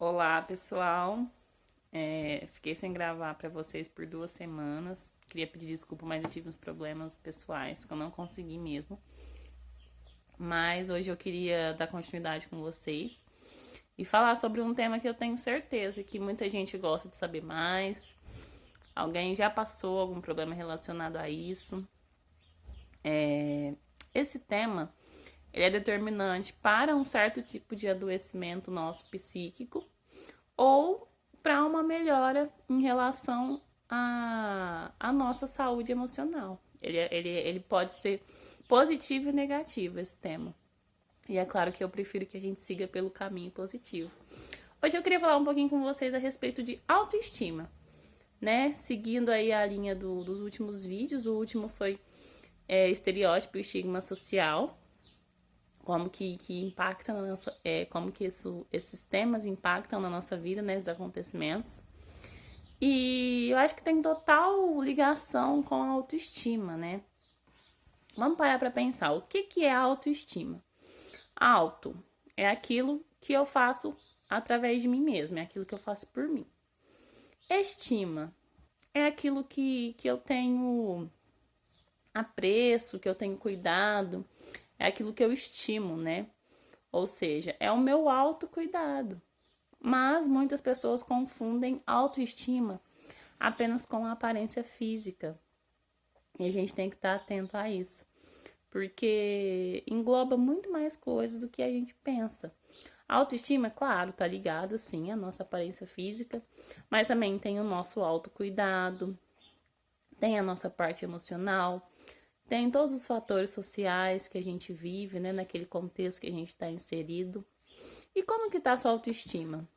Olá, pessoal. Fiquei sem gravar para vocês por 2 semanas. Queria pedir desculpa, mas eu tive uns problemas pessoais que eu não consegui mesmo. Mas hoje eu queria dar continuidade com vocês e falar sobre um tema que eu tenho certeza que muita gente gosta de saber mais. Alguém já passou algum problema relacionado a isso. Esse tema ele é determinante para um certo tipo de adoecimento nosso psíquico ou para uma melhora em relação à nossa saúde emocional. Ele pode ser positivo e negativo, esse tema. E é claro que eu prefiro que a gente siga pelo caminho positivo. Hoje eu queria falar um pouquinho com vocês a respeito de autoestima, né? Seguindo aí a linha dos últimos vídeos, o último foi estereótipo e estigma social, como que impacta na nossa, como que esses temas impactam na nossa vida, né, esses acontecimentos. E eu acho que tem total ligação com a autoestima, né? Vamos parar para pensar, o que é a autoestima? Auto é aquilo que eu faço através de mim mesma, é aquilo que eu faço por mim. Estima é aquilo que eu tenho apreço, que eu tenho cuidado, é aquilo que eu estimo, né? Ou seja, é o meu autocuidado. Mas muitas pessoas confundem autoestima apenas com a aparência física. E a gente tem que estar atento a isso, porque engloba muito mais coisas do que a gente pensa. A autoestima, claro, tá ligada sim à nossa aparência física, mas também tem o nosso autocuidado, tem a nossa parte emocional, tem todos os fatores sociais que a gente vive, né, naquele contexto que a gente está inserido. E como que tá a sua autoestima?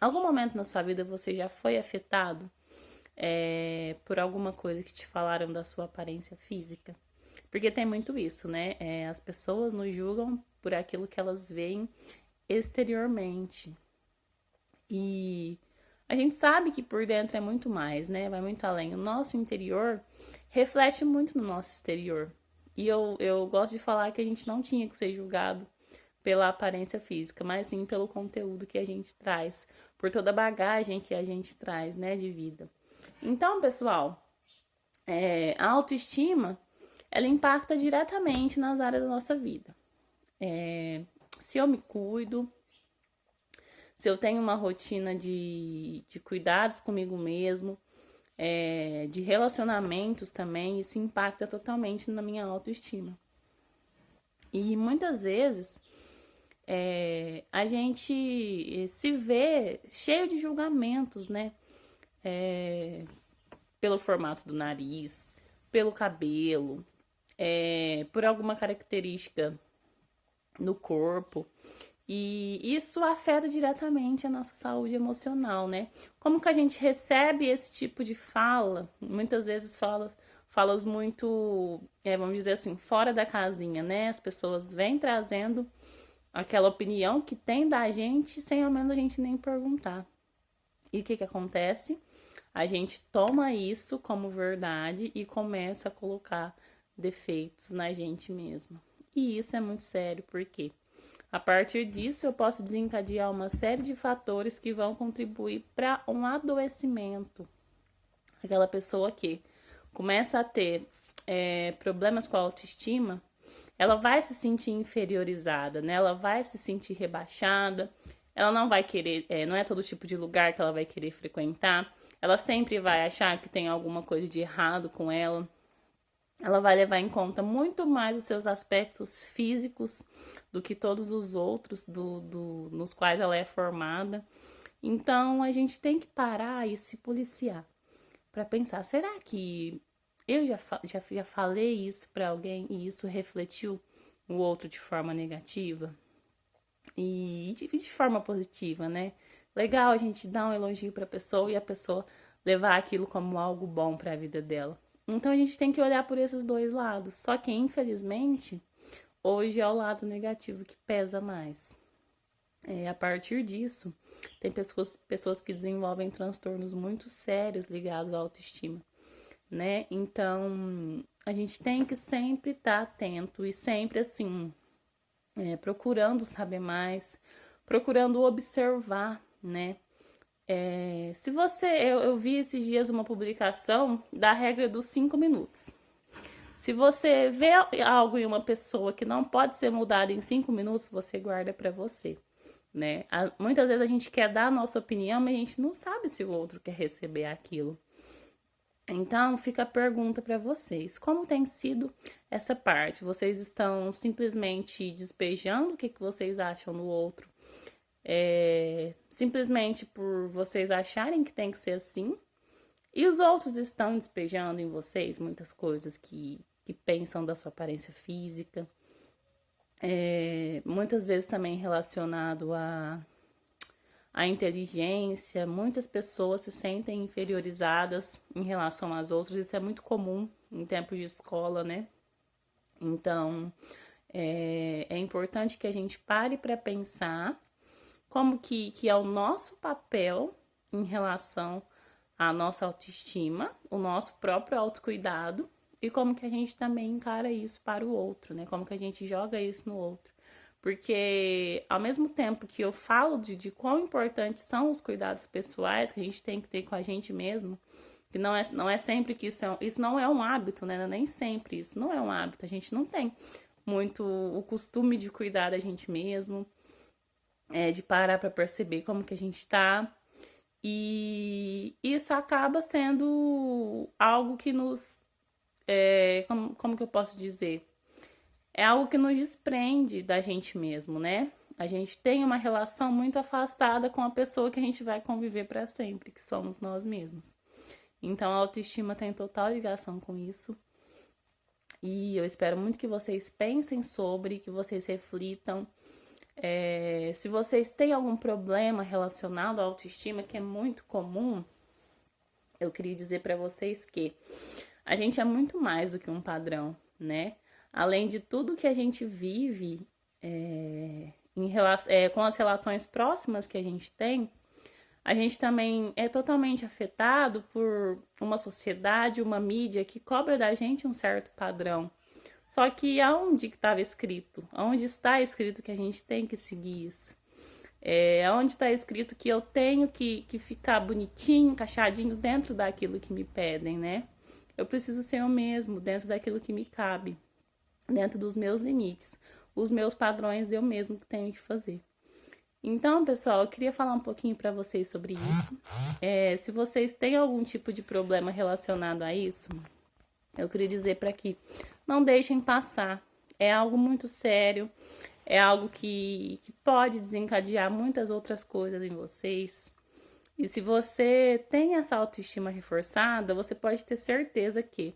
Algum momento na sua vida você já foi afetado por alguma coisa que te falaram da sua aparência física? Porque tem muito isso, né? As pessoas nos julgam por aquilo que elas veem exteriormente. E a gente sabe que por dentro é muito mais, né? Vai muito além. O nosso interior reflete muito no nosso exterior. E eu gosto de falar que a gente não tinha que ser julgado pela aparência física, mas sim pelo conteúdo que a gente traz, por toda a bagagem que a gente traz, né, de vida. Então, pessoal, a autoestima, ela impacta diretamente nas áreas da nossa vida. Se eu me cuido, se eu tenho uma rotina de cuidados comigo mesmo, de relacionamentos também, isso impacta totalmente na minha autoestima. E muitas vezes a gente se vê cheio de julgamentos, né? Pelo formato do nariz, pelo cabelo, por alguma característica no corpo. E isso afeta diretamente a nossa saúde emocional, né? Como que a gente recebe esse tipo de fala? Muitas vezes falas muito, vamos dizer assim, fora da casinha, né? As pessoas vêm trazendo aquela opinião que tem da gente sem ao menos a gente nem perguntar. E o que acontece? A gente toma isso como verdade e começa a colocar defeitos na gente mesma. E isso é muito sério, porque a partir disso eu posso desencadear uma série de fatores que vão contribuir para um adoecimento. Aquela pessoa que começa a ter problemas com a autoestima, ela vai se sentir inferiorizada, né? Ela vai se sentir rebaixada, ela não vai querer, não é todo tipo de lugar que ela vai querer frequentar, ela sempre vai achar que tem alguma coisa de errado com ela. Ela vai levar em conta muito mais os seus aspectos físicos do que todos os outros nos quais ela é formada. Então a gente tem que parar e se policiar para pensar: será que eu já falei isso para alguém e isso refletiu o outro de forma negativa? E de forma positiva, né? Legal a gente dar um elogio para a pessoa e a pessoa levar aquilo como algo bom para a vida dela. Então a gente tem que olhar por esses dois lados. Só que, infelizmente, hoje é o lado negativo que pesa mais. A partir disso, tem pessoas que desenvolvem transtornos muito sérios ligados à autoestima, né? Então, a gente tem que sempre estar atento e sempre, assim, procurando saber mais, procurando observar, né? Se você... Eu vi esses dias uma publicação da regra dos 5 minutos. Se você vê algo em uma pessoa que não pode ser mudado em 5 minutos, você guarda pra você, né? Muitas vezes a gente quer dar a nossa opinião, mas a gente não sabe se o outro quer receber aquilo. Então, fica a pergunta para vocês: como tem sido essa parte? Vocês estão simplesmente despejando o que vocês acham no outro, simplesmente por vocês acharem que tem que ser assim? E os outros estão despejando em vocês muitas coisas que pensam da sua aparência física, muitas vezes também relacionado a inteligência. Muitas pessoas se sentem inferiorizadas em relação às outras. Isso é muito comum em tempos de escola, né? Então, é importante que a gente pare para pensar como que é o nosso papel em relação à nossa autoestima, o nosso próprio autocuidado, e como que a gente também encara isso para o outro, né? Como que a gente joga isso no outro. Porque ao mesmo tempo que eu falo de quão importantes são os cuidados pessoais que a gente tem que ter com a gente mesmo, que não é sempre que isso não é um hábito, né? Nem sempre isso não é um hábito. A gente não tem muito o costume de cuidar da gente mesmo, de parar para perceber como que a gente tá. E isso acaba sendo algo que nos... como que eu posso dizer? É algo que nos desprende da gente mesmo, né? A gente tem uma relação muito afastada com a pessoa que a gente vai conviver para sempre, que somos nós mesmos. Então, a autoestima tem total ligação com isso. E eu espero muito que vocês pensem sobre, que vocês reflitam. Se vocês têm algum problema relacionado à autoestima, que é muito comum, eu queria dizer para vocês que a gente é muito mais do que um padrão, né? Além de tudo que a gente vive com as relações próximas que a gente também é totalmente afetado por uma sociedade, uma mídia que cobra da gente um certo padrão. Só que aonde que estava escrito? Aonde está escrito que a gente tem que seguir isso? Aonde está escrito que eu tenho que ficar bonitinho, encaixadinho dentro daquilo que me pedem, né? Eu preciso ser eu mesmo, dentro daquilo que me cabe, dentro dos meus limites, os meus padrões eu mesmo que tenho que fazer. Então, pessoal, eu queria falar um pouquinho para vocês sobre isso. Se vocês têm algum tipo de problema relacionado a isso, eu queria dizer para que não deixem passar. É algo muito sério, é algo que pode desencadear muitas outras coisas em vocês. E se você tem essa autoestima reforçada, você pode ter certeza que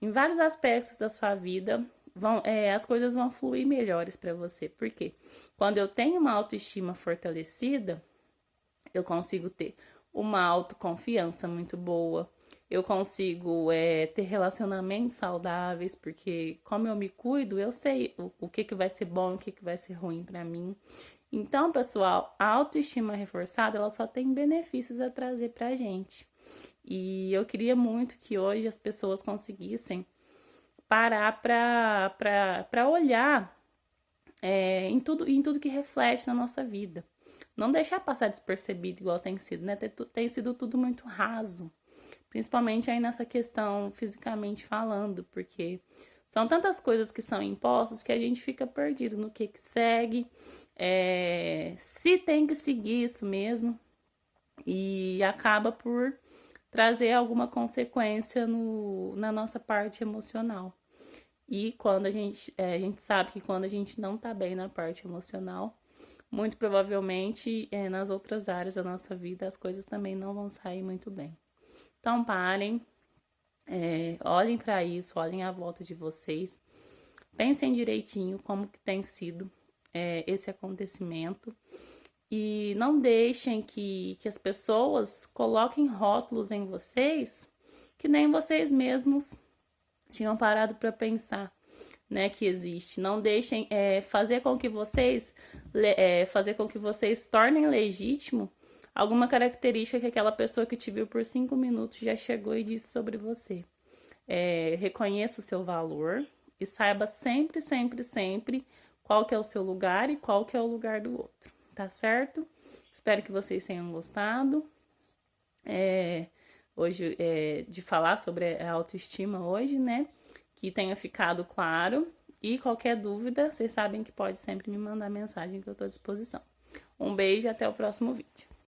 em vários aspectos da sua vida as coisas vão fluir melhores para você. Porque quando eu tenho uma autoestima fortalecida, eu consigo ter uma autoconfiança muito boa. Eu consigo ter relacionamentos saudáveis, porque como eu me cuido, eu sei o que vai ser bom e o que vai ser ruim para mim. Então, pessoal, a autoestima reforçada, ela só tem benefícios a trazer pra gente. E eu queria muito que hoje as pessoas conseguissem parar para olhar em tudo que reflete na nossa vida. Não deixar passar despercebido igual tem sido, né? Tem sido tudo muito raso. Principalmente aí nessa questão fisicamente falando, porque são tantas coisas que são impostas que a gente fica perdido no que segue, se tem que seguir isso mesmo, e acaba por trazer alguma consequência na nossa parte emocional. E quando a gente sabe que quando a gente não tá bem na parte emocional, muito provavelmente nas outras áreas da nossa vida as coisas também não vão sair muito bem. Então parem, olhem para isso, olhem à volta de vocês, pensem direitinho como que tem sido esse acontecimento e não deixem que as pessoas coloquem rótulos em vocês que nem vocês mesmos tinham parado para pensar, né, que existe. Não deixem fazer com que vocês tornem legítimo alguma característica que aquela pessoa que te viu por 5 minutos já chegou e disse sobre você. Reconheça o seu valor e saiba sempre, sempre, sempre qual que é o seu lugar e qual que é o lugar do outro, tá certo? Espero que vocês tenham gostado. Hoje, de falar sobre a autoestima hoje, né? Que tenha ficado claro. E qualquer dúvida, vocês sabem que pode sempre me mandar mensagem que eu estou à disposição. Um beijo e até o próximo vídeo.